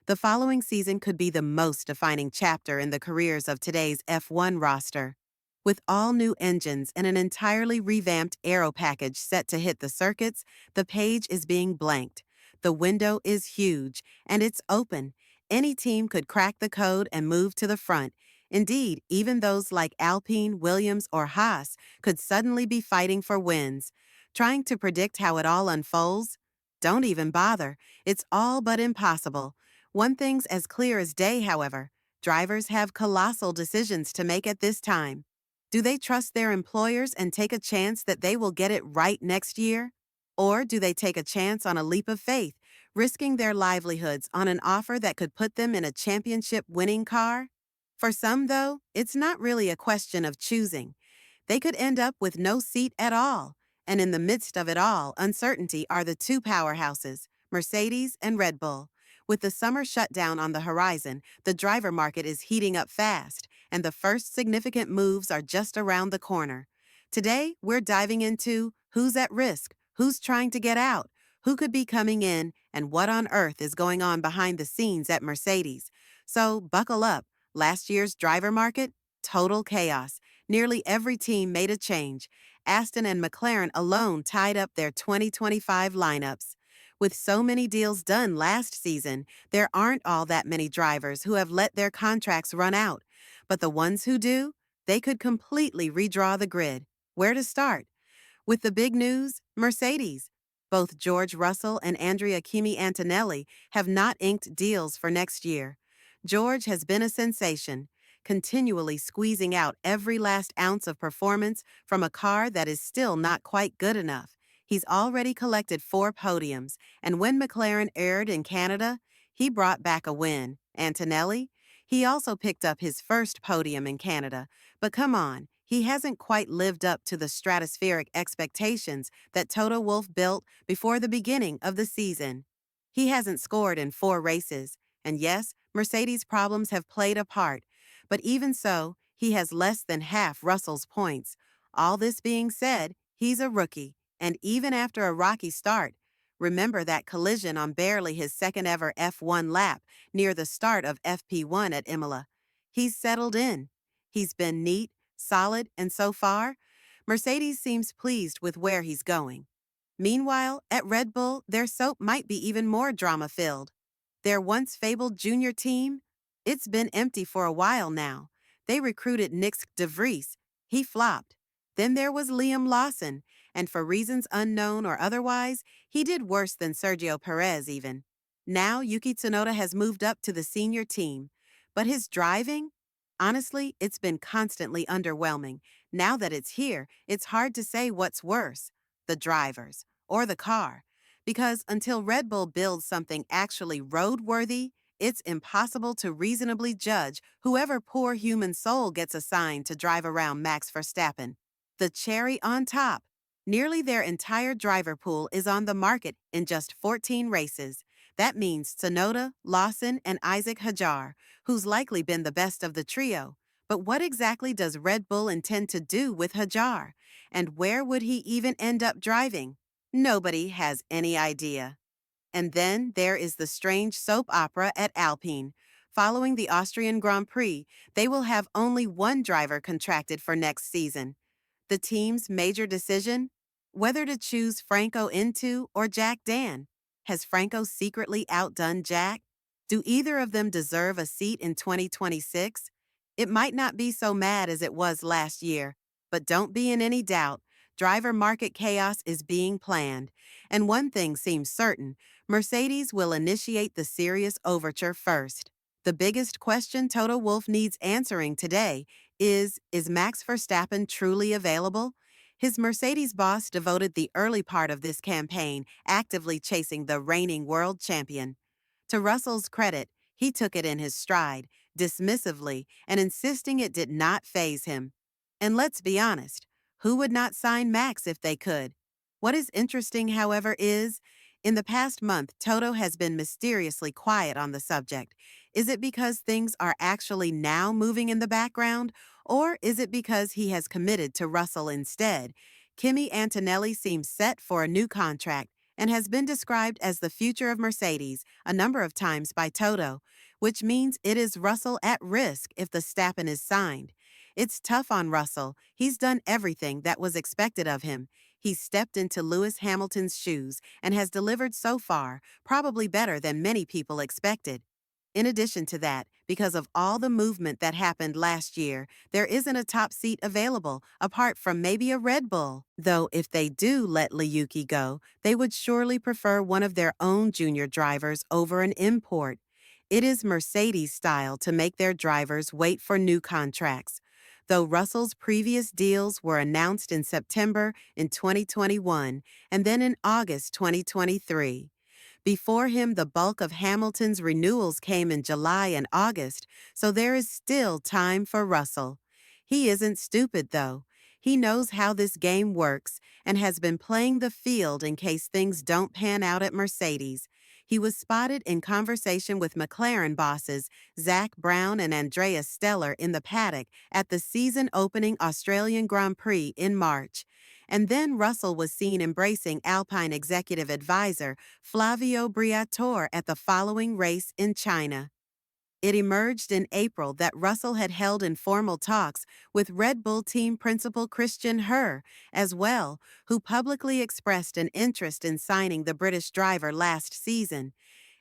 The following season could be the most defining chapter in the careers of today's F1 roster. With all new engines and an entirely revamped aero package set to hit the circuits, the page is being blanked. The window is huge, and it's open. Any team could crack the code and move to the front. Indeed, even those like Alpine, Williams, or Haas could suddenly be fighting for wins. Trying to predict how it all unfolds? Don't even bother. It's all but impossible. One thing's as clear as day, however. Drivers have colossal decisions to make at this time. Do they trust their employers and take a chance that they will get it right next year? Or do they take a chance on a leap of faith, risking their livelihoods on an offer that could put them in a championship-winning car? For some, though, it's not really a question of choosing. They could end up with no seat at all. And in the midst of it all, uncertainty are the two powerhouses, Mercedes and Red Bull. With the summer shutdown on the horizon, the driver market is heating up fast, and the first significant moves are just around the corner. Today, we're diving into who's at risk, who's trying to get out, who could be coming in, and what on earth is going on behind the scenes at Mercedes. So buckle up. Last year's driver market? Total chaos. Nearly every team made a change. Aston and McLaren alone tied up their 2025 lineups. With so many deals done last season, there aren't all that many drivers who have let their contracts run out. But the ones who do, they could completely redraw the grid. Where to start? With the big news, Mercedes. Both George Russell and Andrea Kimi Antonelli have not inked deals for next year. George has been a sensation, continually squeezing out every last ounce of performance from a car that is still not quite good enough. He's already collected 4 podiums, and when McLaren aired in Canada, he brought back a win. Antonelli? He also picked up his first podium in Canada, but come on, he hasn't quite lived up to the stratospheric expectations that Toto Wolff built before the beginning of the season. He hasn't scored in 4 races, and yes, Mercedes' problems have played a part, but even so, he has less than half Russell's points. All this being said, he's a rookie, and even after a rocky start, remember that collision on barely his second ever F1 lap near the start of FP1 at Imola. He's settled in. He's been neat, solid, and so far, Mercedes seems pleased with where he's going. Meanwhile, at Red Bull, their soap might be even more drama-filled. Their once fabled junior team? It's been empty for a while now. They recruited Nick de Vries. He flopped. Then there was Liam Lawson, and for reasons unknown or otherwise, he did worse than Sergio Perez even. Now Yuki Tsunoda has moved up to the senior team. But his driving? Honestly, it's been constantly underwhelming. Now that it's here, it's hard to say what's worse, the drivers or the car. Because until Red Bull builds something actually roadworthy, it's impossible to reasonably judge whoever poor human soul gets assigned to drive around Max Verstappen. The cherry on top. Nearly their entire driver pool is on the market in just 14 races. That means Tsunoda, Lawson, and Isaac Hadjar, who's likely been the best of the trio. But what exactly does Red Bull intend to do with Hadjar? And where would he even end up driving? Nobody has any idea. And then there is the strange soap opera at Alpine. Following the Austrian Grand Prix, they will have only one driver contracted for next season. The team's major decision? Whether to choose Franco Into or Jack Dan. Has Franco secretly outdone Jack? Do either of them deserve a seat in 2026? It might not be so mad as it was last year, but don't be in any doubt. Driver market chaos is being planned. And one thing seems certain, Mercedes will initiate the serious overture first. The biggest question Toto Wolff needs answering today is Max Verstappen truly available? His Mercedes boss devoted the early part of this campaign actively chasing the reigning world champion. To Russell's credit, he took it in his stride, dismissively, and insisting it did not faze him. And let's be honest, who would not sign Max if they could? What is interesting, however, is, in the past month, Toto has been mysteriously quiet on the subject. Is it because things are actually now moving in the background, or is it because he has committed to Russell instead? Kimi Antonelli seems set for a new contract, and has been described as the future of Mercedes a number of times by Toto, which means it is Russell at risk if the Verstappen is signed. It's tough on Russell. He's done everything that was expected of him. He's stepped into Lewis Hamilton's shoes and has delivered so far, probably better than many people expected. In addition to that, because of all the movement that happened last year, there isn't a top seat available, apart from maybe a Red Bull. Though if they do let Liyuki go, they would surely prefer one of their own junior drivers over an import. It is Mercedes' style to make their drivers wait for new contracts. Though Russell's previous deals were announced in September in 2021 and then in August 2023. Before him, the bulk of Hamilton's renewals came in July and August, so there is still time for Russell. He isn't stupid, though. He knows how this game works and has been playing the field in case things don't pan out at Mercedes. He was spotted in conversation with McLaren bosses Zach Brown and Andreas Steller in the paddock at the season-opening Australian Grand Prix in March. And then Russell was seen embracing Alpine executive advisor Flavio Briatore at the following race in China. It emerged in April that Russell had held informal talks with Red Bull team principal Christian Herr as well, who publicly expressed an interest in signing the British driver last season.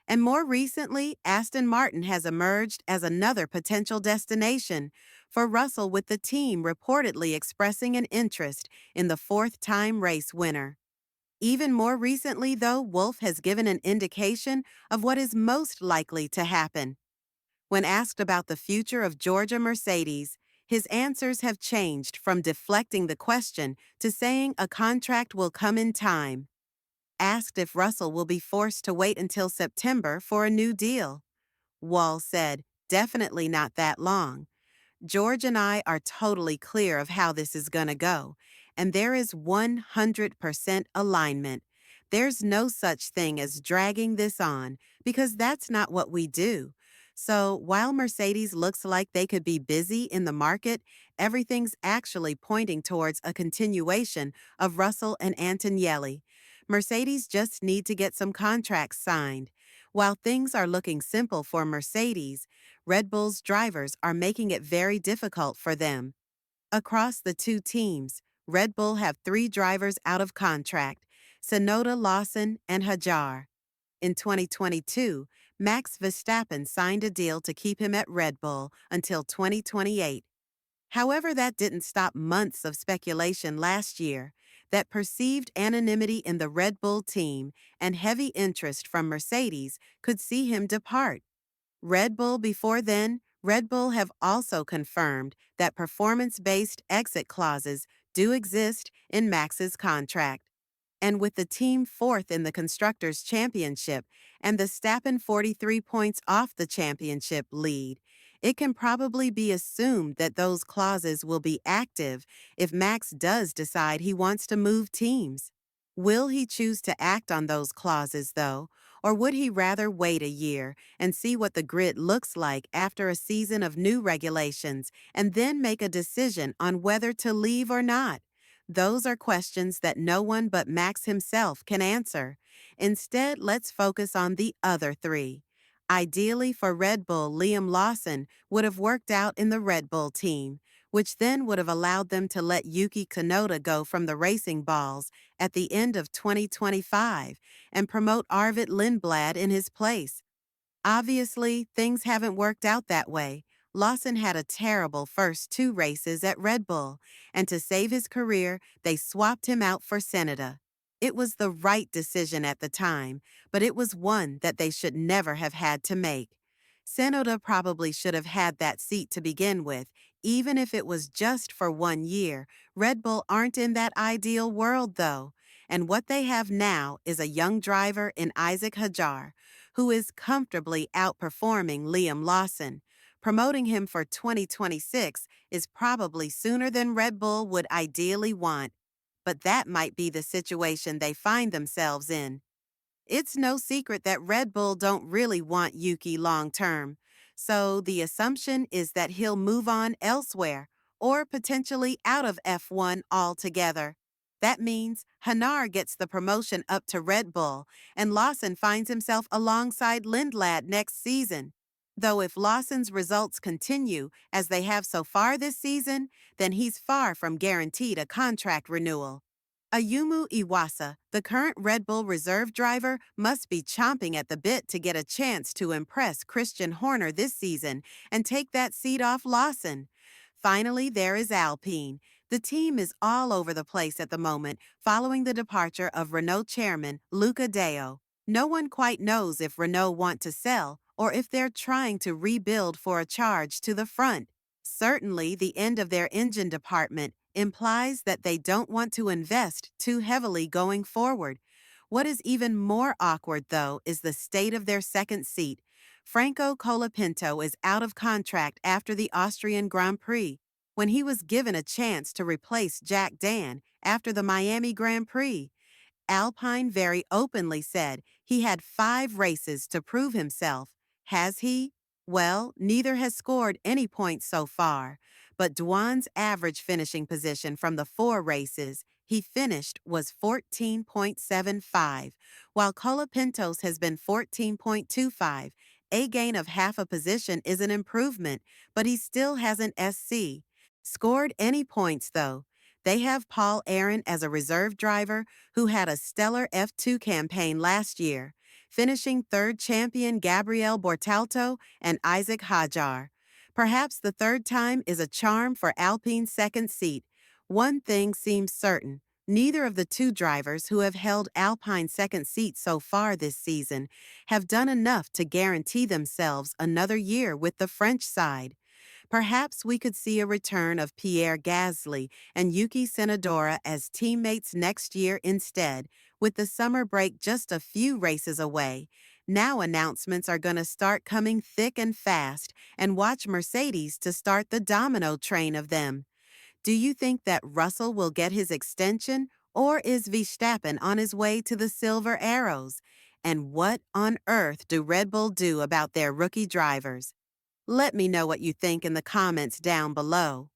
And more recently, Aston Martin has emerged as another potential destination for Russell, with the team reportedly expressing an interest in the fourth-time race winner. Even more recently, though, Wolff has given an indication of what is most likely to happen. When asked about the future of Georgia Mercedes, his answers have changed from deflecting the question to saying a contract will come in time. Asked if Russell will be forced to wait until September for a new deal, Wall said, "Definitely not that long. George and I are totally clear of how this is going to go, and there is 100% alignment. There's no such thing as dragging this on, because that's not what we do. So while Mercedes looks like they could be busy in the market, everything's actually pointing towards a continuation of Russell and Antonelli. Mercedes just need to get some contracts signed. While things are looking simple for Mercedes, Red Bull's drivers are making it very difficult for them. Across the two teams, Red Bull have 3 drivers out of contract: Tsunoda, Lawson, and Hajar. In 2022, Max Verstappen signed a deal to keep him at Red Bull until 2028. However, that didn't stop months of speculation last year that perceived anonymity in the Red Bull team and heavy interest from Mercedes could see him depart. Red Bull before then, Red Bull have also confirmed that performance-based exit clauses do exist in Max's contract. And with the team 4th in the Constructors' Championship and the Verstappen 43 points off the championship lead, it can probably be assumed that those clauses will be active if Max does decide he wants to move teams. Will he choose to act on those clauses, though, or would he rather wait a year and see what the grid looks like after a season of new regulations and then make a decision on whether to leave or not? Those are questions that no one but Max himself can answer. Instead, let's focus on the other 3. Ideally for Red Bull, Liam Lawson would have worked out in the Red Bull team, which then would have allowed them to let Yuki Tsunoda go from the Racing Balls at the end of 2025 and promote Arvid Lindblad in his place. Obviously, things haven't worked out that way. Lawson had a terrible first 2 races at Red Bull, and to save his career, they swapped him out for Tsunoda. It was the right decision at the time, but it was one that they should never have had to make. Tsunoda probably should have had that seat to begin with, even if it was just for 1 year. Red Bull aren't in that ideal world, though, and what they have now is a young driver in Isaac Hajar, who is comfortably outperforming Liam Lawson. Promoting him for 2026 is probably sooner than Red Bull would ideally want, but that might be the situation they find themselves in. It's no secret that Red Bull don't really want Yuki long-term, so the assumption is that he'll move on elsewhere or potentially out of F1 altogether. That means Hanar gets the promotion up to Red Bull, and Lawson finds himself alongside Lindblad next season. Though if Lawson's results continue as they have so far this season, then he's far from guaranteed a contract renewal. Ayumu Iwasa, the current Red Bull reserve driver, must be chomping at the bit to get a chance to impress Christian Horner this season and take that seat off Lawson. Finally, there is Alpine. The team is all over the place at the moment following the departure of Renault chairman Luca Deo. No one quite knows if Renault want to sell or if they're trying to rebuild for a charge to the front. Certainly, the end of their engine department implies that they don't want to invest too heavily going forward. What is even more awkward, though, is the state of their second seat. Franco Colapinto is out of contract after the Austrian Grand Prix, when he was given a chance to replace Jack Dan after the Miami Grand Prix. Alpine very openly said he had 5 races to prove himself. Has he? Well, neither has scored any points so far, but Dwan's average finishing position from the 4 races he finished was 14.75, while Colapinto's has been 14.25. A gain of half a position is an improvement, but he still hasn't scored any points, though. They have Paul Aaron as a reserve driver who had a stellar F2 campaign last year, finishing third champion Gabriel Bortalto and Isaac Hajar. Perhaps the third time is a charm for Alpine's second seat. One thing seems certain. Neither of the 2 drivers who have held Alpine's second seat so far this season have done enough to guarantee themselves another year with the French side. Perhaps we could see a return of Pierre Gasly and Yuki Tsunoda as teammates next year instead, with the summer break just a few races away. Now announcements are going to start coming thick and fast, and watch Mercedes to start the domino train of them. Do you think that Russell will get his extension, or is Verstappen on his way to the Silver Arrows? And what on earth do Red Bull do about their rookie drivers? Let me know what you think in the comments down below.